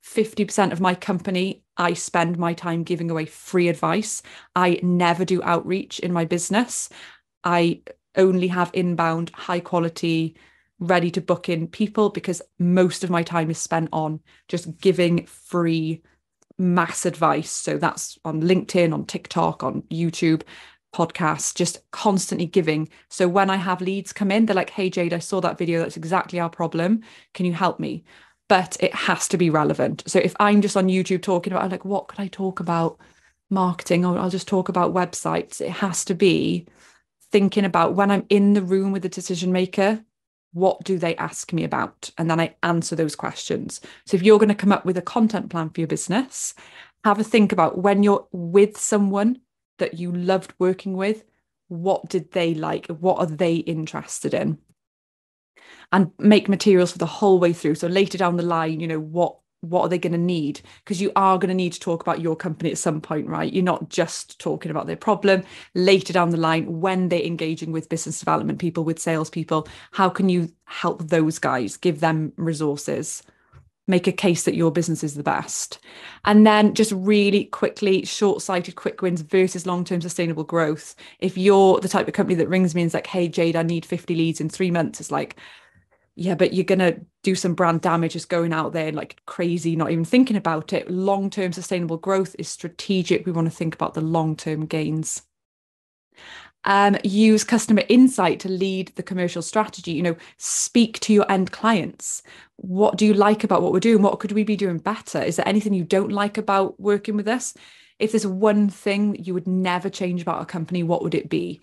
50% of my company, I spend my time giving away free advice. I never do outreach in my business. I only have inbound, high quality, ready to book in people, because most of my time is spent on just giving free mass advice. So that's on LinkedIn, on TikTok, on YouTube, podcasts, just constantly giving. So when I have leads come in, they're like, hey, Jade, I saw that video. That's exactly our problem. Can you help me? But it has to be relevant. So if I'm just on YouTube talking about, like, what could I talk about? Marketing, or I'll just talk about websites. It has to be thinking about, when I'm in the room with the decision maker, what do they ask me about? And then I answer those questions. So if you're going to come up with a content plan for your business, have a think about, when you're with someone that you loved working with, what did they like? What are they interested in? And make materials for the whole way through. So later down the line, what are they going to need? Because you are going to need to talk about your company at some point, right? You're not just talking about their problem. Later down the line, when they're engaging with business development people, with salespeople, how can you help those guys? Give them resources. Make a case that your business is the best. And then just really quickly, short-sighted quick wins versus long-term sustainable growth. If you're the type of company that rings me and is like, hey, Jade, I need 50 leads in 3 months, it's like, yeah, but you're going to do some brand damage just going out there and like crazy, not even thinking about it. Long-term sustainable growth is strategic. We want to think about the long-term gains. Use customer insight to lead the commercial strategy. Speak to your end clients. What do you like about what we're doing? What could we be doing better? Is there anything you don't like about working with us? If there's one thing that you would never change about a company, what would it be?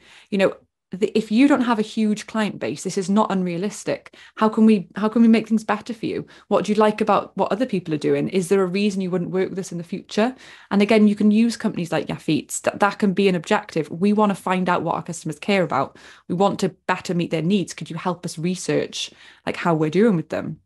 If you don't have a huge client base, this is not unrealistic. How can we make things better for you? What do you like about what other people are doing? Is there a reason you wouldn't work with us in the future? And again, you can use companies like Yafeets. That can be an objective. We want to find out what our customers care about. We want to better meet their needs. Could you help us research like how we're doing with them?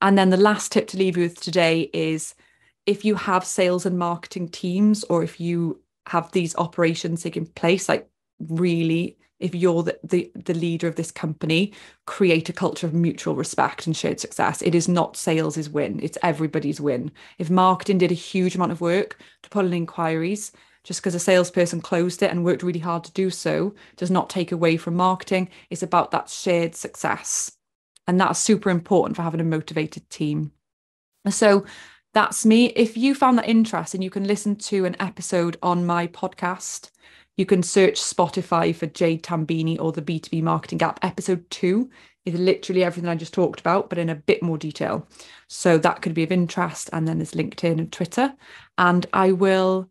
And then the last tip to leave you with today is, if you have sales and marketing teams, or if you have these operations taking place, like, really if you're the leader of this company, create a culture of mutual respect and shared success. It is not sales' win, it's everybody's win. If marketing did a huge amount of work to pull in inquiries, just because a salesperson closed it and worked really hard to do so, does not take away from marketing. It's about that shared success. And that's super important for having a motivated team. So that's me. If you found that interesting, you can listen to an episode on my podcast. You can search Spotify for Jade Tambini or the B2B Marketing Gap. Episode 2 is literally everything I just talked about, but in a bit more detail. So that could be of interest. And then there's LinkedIn and Twitter. And I will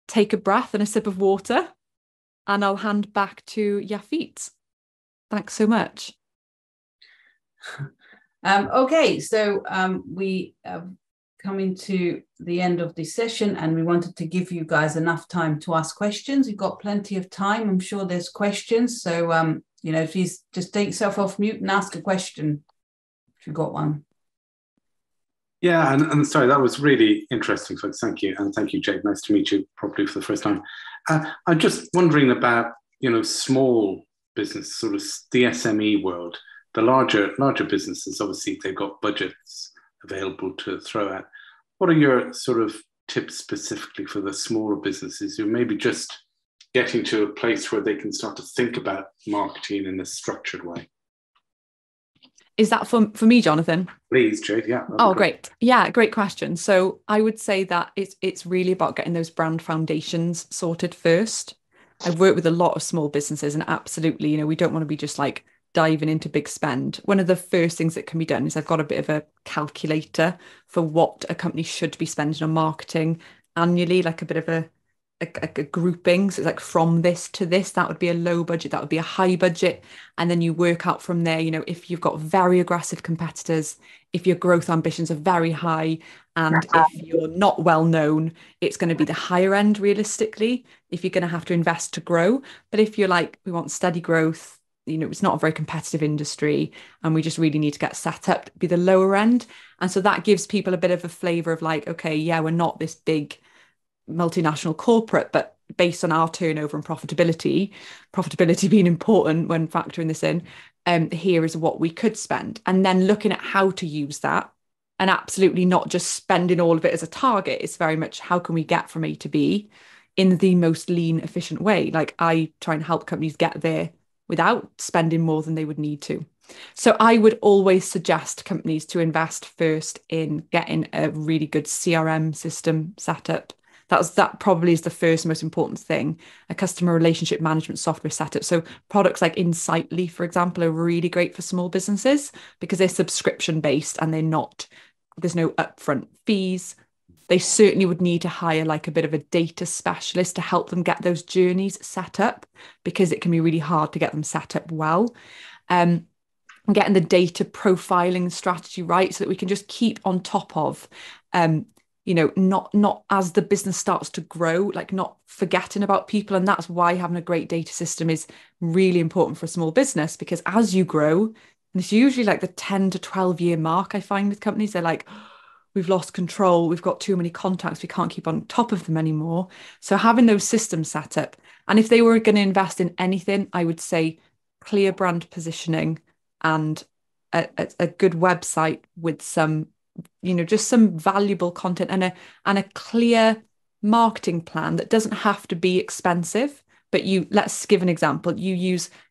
take a breath and a sip of water, and I'll hand back to Yafit. Thanks so much. Okay, so we coming to the end of this session, and we wanted to give you guys enough time to ask questions. You've got plenty of time. I'm sure there's questions. So, please just take yourself off mute and ask a question if you've got one. Yeah, and sorry, that was really interesting, folks. Thank you. And thank you, Jake. Nice to meet you properly for the first time. I'm just wondering about, small business, sort of the SME world. The larger businesses, obviously, they've got budgets available to throw at. What are your sort of tips specifically for the smaller businesses who maybe just getting to a place where they can start to think about marketing in a structured way? Is that for me, Jonathan? Please, Jade. Yeah. Oh, great. Yeah, great question. So I would say that it's really about getting those brand foundations sorted first. I've worked with a lot of small businesses, and absolutely, we don't want to be just like diving into big spend. One of the first things that can be done is I've got a bit of a calculator for what a company should be spending on marketing annually, like a bit of a grouping. So it's like from this to this, that would be a low budget, that would be a high budget. And then you work out from there, if you've got very aggressive competitors, if your growth ambitions are very high, and if you're not well known, it's going to be the higher end realistically, if you're going to have to invest to grow. But if you're like, we want steady growth, it's not a very competitive industry and we just really need to get set up to be the lower end. And so that gives people a bit of a flavor of like, okay, yeah, we're not this big multinational corporate, but based on our turnover and profitability being important when factoring this in, here is what we could spend. And then looking at how to use that, and absolutely not just spending all of it as a target. It's very much how can we get from A to B in the most lean, efficient way. Like I try and help companies get there without spending more than they would need to. So I would always suggest companies to invest first in getting a really good CRM system set up. That probably is the first most important thing, a customer relationship management software setup. So products like Insightly, for example, are really great for small businesses because they're subscription based and there's no upfront fees. They certainly would need to hire like a bit of a data specialist to help them get those journeys set up, because it can be really hard to get them set up well. And getting the data profiling strategy right so that we can just keep on top of, not as the business starts to grow, like not forgetting about people. And that's why having a great data system is really important for a small business, because as you grow, and it's usually like the 10 to 12 year mark, I find with companies, they're like, we've lost control, we've got too many contacts, we can't keep on top of them anymore. So having those systems set up, and if they were going to invest in anything, I would say clear brand positioning and a good website with some, just some valuable content and a clear marketing plan that doesn't have to be expensive. But let's give an example.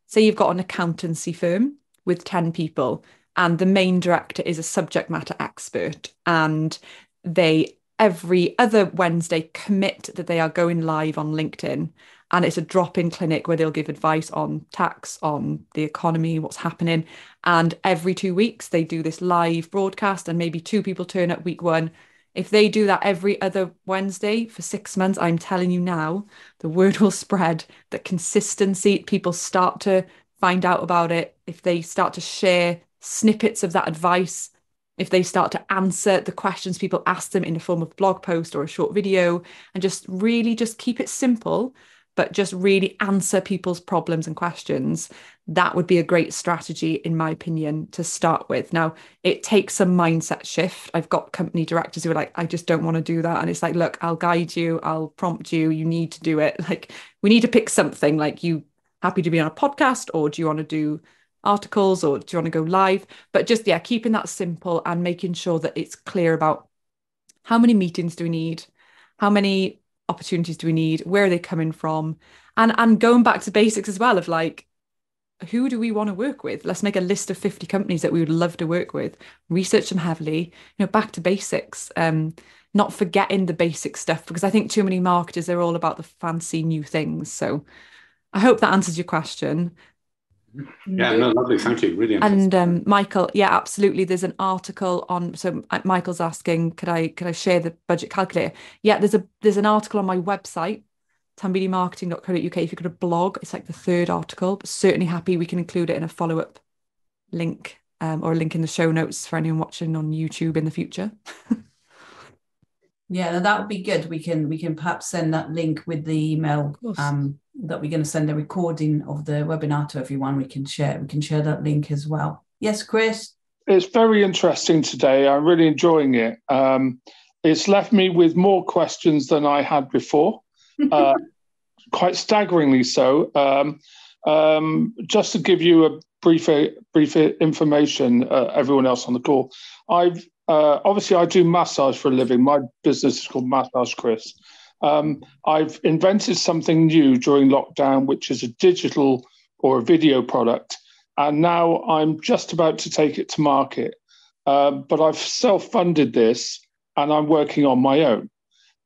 Say you've got an accountancy firm with 10 people, and the main director is a subject matter expert, and they every other Wednesday commit that they are going live on LinkedIn, and it's a drop-in clinic where they'll give advice on tax, on the economy, what's happening. And every 2 weeks they do this live broadcast, and maybe 2 people turn up week 1. If they do that every other Wednesday for 6 months, I'm telling you now, the word will spread, that consistency, people start to find out about it. If they start to share snippets of that advice, if they start to answer the questions people ask them in the form of blog post or a short video, and just really just keep it simple, but just really answer people's problems and questions, that would be a great strategy, in my opinion, to start with. Now, it takes some mindset shift. I've got company directors who are like, I just don't want to do that. And it's like, look, I'll guide you, I'll prompt you, you need to do it. Like, we need to pick something, like happy to be on a podcast, or do you want to do articles, or do you want to go live? But just, yeah, keeping that simple and making sure that it's clear about how many meetings do we need, how many opportunities do we need, where are they coming from, and going back to basics as well of like, who do we want to work with? Let's make a list of 50 companies that we would love to work with, research them heavily, back to basics, not forgetting the basic stuff, because I think too many marketers, they're all about the fancy new things. So I hope that answers your question. Yeah, no, lovely. Thank you. Really interesting. And Michael, yeah, absolutely. There's an article on. So Michael's asking, could I share the budget calculator? Yeah, there's an article on my website, tambdmarketing.co.uk. If you go to blog, it's like the third article. But certainly happy we can include it in a follow-up link, or a link in the show notes for anyone watching on YouTube in the future. Yeah, that would be good. We can perhaps send that link with the email that we're going to send a recording of the webinar to everyone. We can share that link as well. Yes, Chris? It's very interesting today. I'm really enjoying it. It's left me with more questions than I had before, quite staggeringly so. Just to give you a brief information, everyone else on the call, obviously I do massage for a living. My business is called Massage Chris. I've invented something new during lockdown, which is a digital or a video product. And now I'm just about to take it to market. But I've self-funded this and I'm working on my own.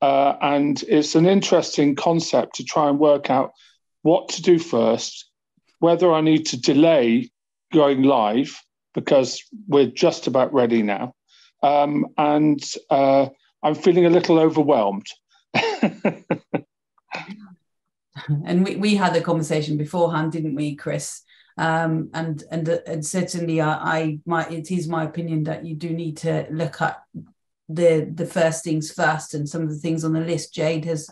And it's an interesting concept to try and work out what to do first, whether I need to delay going live because we're just about ready now. And I'm feeling a little overwhelmed. And we had a conversation beforehand, didn't we, Chris? And certainly it is my opinion that you do need to look at the first things first, and some of the things on the list Jade has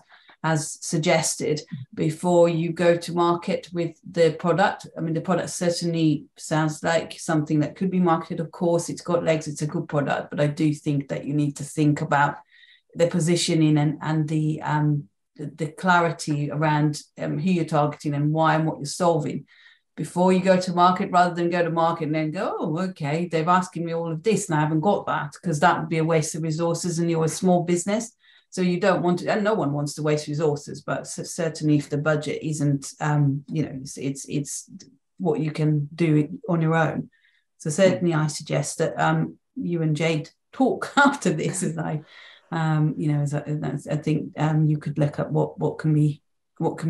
suggested before you go to market with the product. I mean, the product certainly sounds like something that could be marketed. Of course, it's got legs, it's a good product, but I do think that you need to think about the positioning and the clarity around who you're targeting and why and what you're solving before you go to market, rather than go to market and then go, oh, okay, they're asking me all of this and I haven't got that, because that would be a waste of resources, and you're a small business. So you don't want to, and no one wants to waste resources, but certainly if the budget isn't, it's what you can do you on your own. So certainly I suggest that you and Jade talk after this, as I think you could look at what can be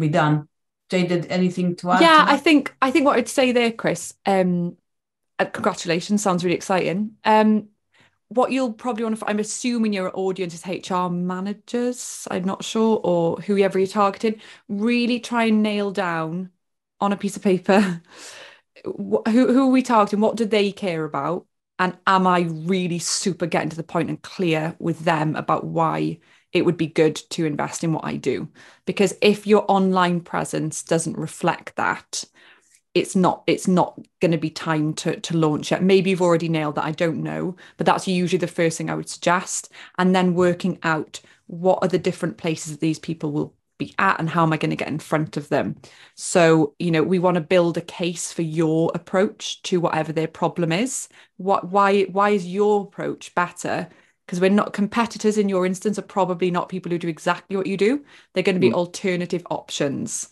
done. Jade, did anything to add? Yeah, I think what I'd say there, Chris, congratulations, sounds really exciting. What you'll probably want to, I'm assuming your audience is HR managers, I'm not sure, or whoever you're targeting. Really try and nail down on a piece of paper who are we targeting, what do they care about, and am I really super getting to the point and clear with them about why it would be good to invest in what I do. Because if your online presence doesn't reflect that, it's not going to be time to launch it. Maybe you've already nailed that, I don't know, but that's usually the first thing I would suggest. And then working out what are the different places that these people will be at and how am I going to get in front of them. So, we want to build a case for your approach to whatever their problem is. Why is your approach better? Because we're not, competitors in your instance are probably not people who do exactly what you do. They're going to be alternative options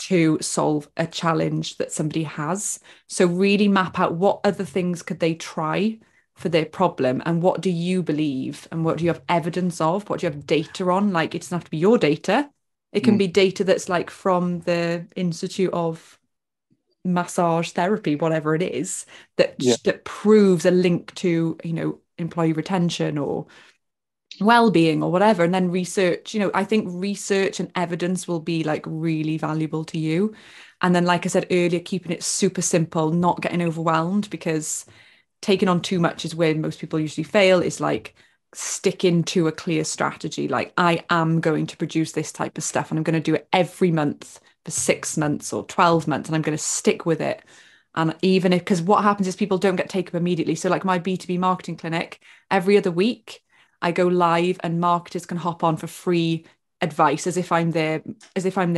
to solve a challenge that somebody has. So really map out what other things could they try for their problem, and what do you believe, and what do you have evidence of, what do you have data on. Like, it doesn't have to be your data. It can be data that's like from the Institute of Massage Therapy, whatever it is, that proves a link to, employee retention or well-being or whatever. And then research, I think research and evidence will be like really valuable to you. And then, like I said earlier, keeping it super simple, not getting overwhelmed, because taking on too much is where most people usually fail. Is like sticking to a clear strategy. Like, I am going to produce this type of stuff and I'm going to do it every month for 6 months or 12 months, and I'm going to stick with it. And even if, because what happens is people don't get taken up immediately. So like my B2B marketing clinic, every other week I go live and marketers can hop on for free advice as if I'm their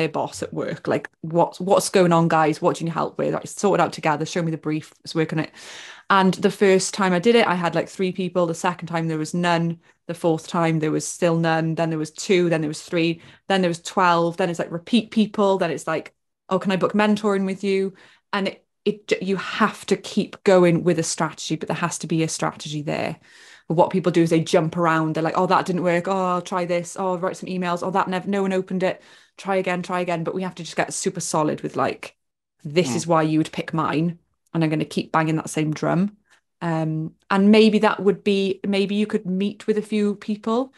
boss at work. Like, what's going on, guys? What do you need help with? Like, sort it out together, show me the brief, let's work on it. And the first time I did it, I had like 3 people. The second time there was none. The fourth time there was still none. Then there was 2, then there was 3, then there was 12. Then it's like repeat people. Then it's like, oh, can I book mentoring with you? And you have to keep going with a strategy, but there has to be a strategy there. But what people do is they jump around. They're like, oh, that didn't work. Oh, I'll try this. Oh, I'll write some emails. Oh, that no one opened it. Try again. But we have to just get super solid with like, this is why you would pick mine. And I'm going to keep banging that same drum. And maybe that would be, maybe you could meet with a few people,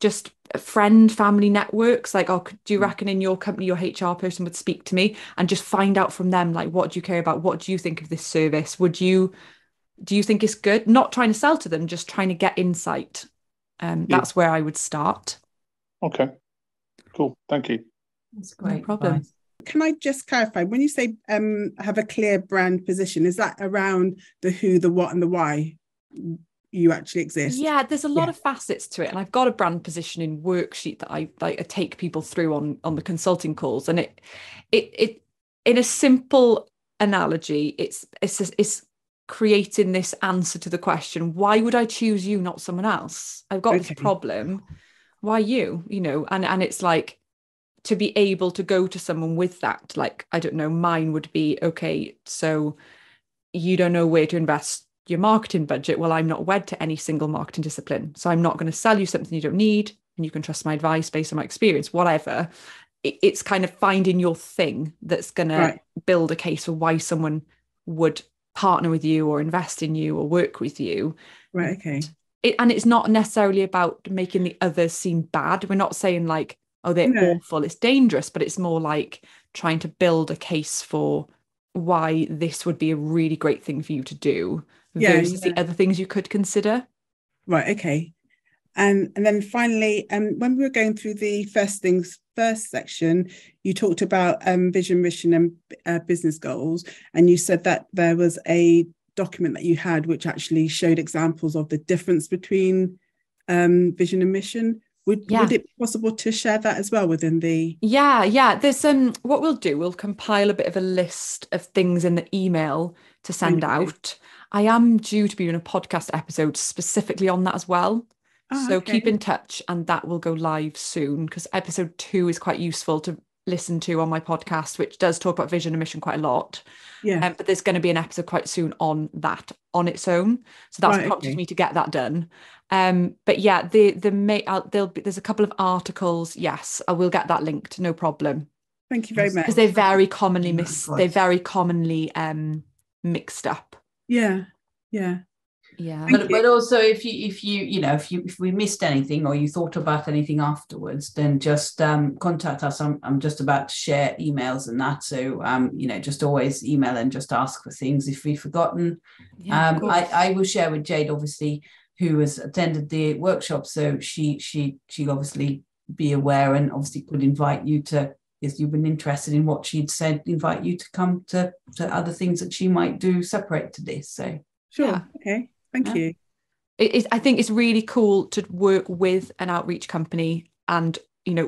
just family networks. Like, oh, do you reckon in your company, your HR person would speak to me, and just find out from them, like, what do you care about? What do you think of this service? Do you think it's good? Not trying to sell to them, just trying to get insight. That's where I would start. Okay, cool. Thank you. That's great. No problem. Advice. Can I just clarify, when you say have a clear brand position, is that around the who, the what, and the why you actually exist? Yeah, there's a lot of facets to it. And I've got a brand positioning worksheet that I take people through on the consulting calls. And it in a simple analogy, it's creating this answer to the question, why would I choose you, not someone else? I've got this problem. Why you? And it's like, to be able to go to someone with that, like, I don't know, mine would be, okay, so you don't know where to invest your marketing budget. Well, I'm not wed to any single marketing discipline. So I'm not going to sell you something you don't need, and you can trust my advice based on my experience, whatever. It's kind of finding your thing that's going to build a case for why someone would partner with you or invest in you or work with you. Right, okay. And it's not necessarily about making the others seem bad. We're not saying like, oh, they're awful, it's dangerous, but it's more like trying to build a case for why this would be a really great thing for you to do versus the other things you could consider. Right, okay. And then finally, when we were going through the first section, you talked about vision, mission, and business goals, and you said that there was a document that you had which actually showed examples of the difference between vision and mission. Would it be possible to share that as well within the... Yeah. There's what we'll do, we'll compile a bit of a list of things in the email to send out. I am due to be doing a podcast episode specifically on that as well. So keep in touch, and that will go live soon, because episode 2 is quite useful to listen to on my podcast, which does talk about vision and mission quite a lot. Yeah. But there's going to be an episode quite soon on that on its own. So that's prompted me to get that done. But yeah, there's a couple of articles. Yes, I will get that linked. No problem. Thank you very much. Because they're very commonly mixed up. Yeah. But also if we missed anything or you thought about anything afterwards, then just contact us. I'm just about to share emails and that, so just always email and just ask for things if we've forgotten. I will share with Jade, obviously, who has attended the workshop, so she'll obviously be aware, and obviously could invite you to, if you've been interested in what she'd said, invite you to come to other things that she might do separate to this. So sure. Okay. Thank you. I think it's really cool to work with an outreach company and,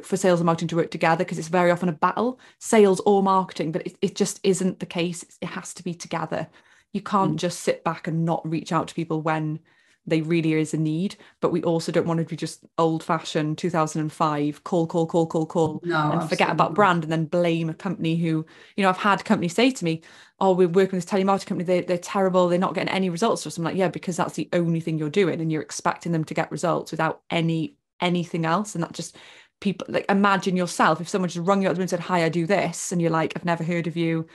for sales and marketing to work together, because it's very often a battle, sales or marketing, but it just isn't the case. It has to be together. You can't just sit back and not reach out to people when they really is a need, but we also don't want to be just old-fashioned 2005 call and absolutely. Forget about brand and then blame a company who, I've had companies say to me, oh, we're working with this telemarketing company, they're terrible, they're not getting any results. So I'm like, yeah, because that's the only thing you're doing, and you're expecting them to get results without anything else. And that just, people, like, imagine yourself if someone just rung you up and said, hi, I do this, and you're like, I've never heard of you,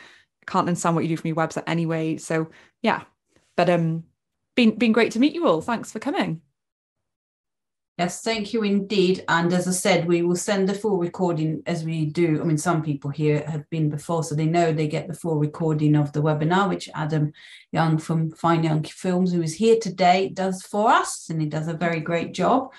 can't understand what you do from your website anyway. So yeah, but been great to meet you all. Thanks for coming. Yes, thank you indeed. And as I said, we will send the full recording as we do. I mean, some people here have been before, so they know they get the full recording of the webinar, which Adam Young from Fine Young Films, who is here today, does for us, and he does a very great job.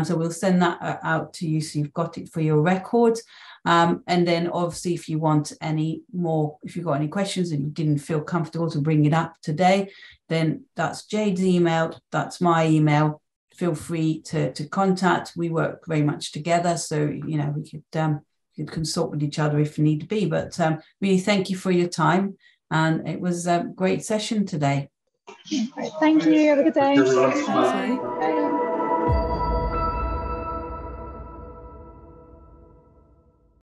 So we'll send that out to you, so you've got it for your records. And then obviously, if you want any more, if you've got any questions and you didn't feel comfortable to bring it up today, then that's Jade's email, that's my email. feel free to contact. We work very much together, so we could consult with each other if need be. But really, thank you for your time, and it was a great session today. Thank you. Have a good day. Thanks,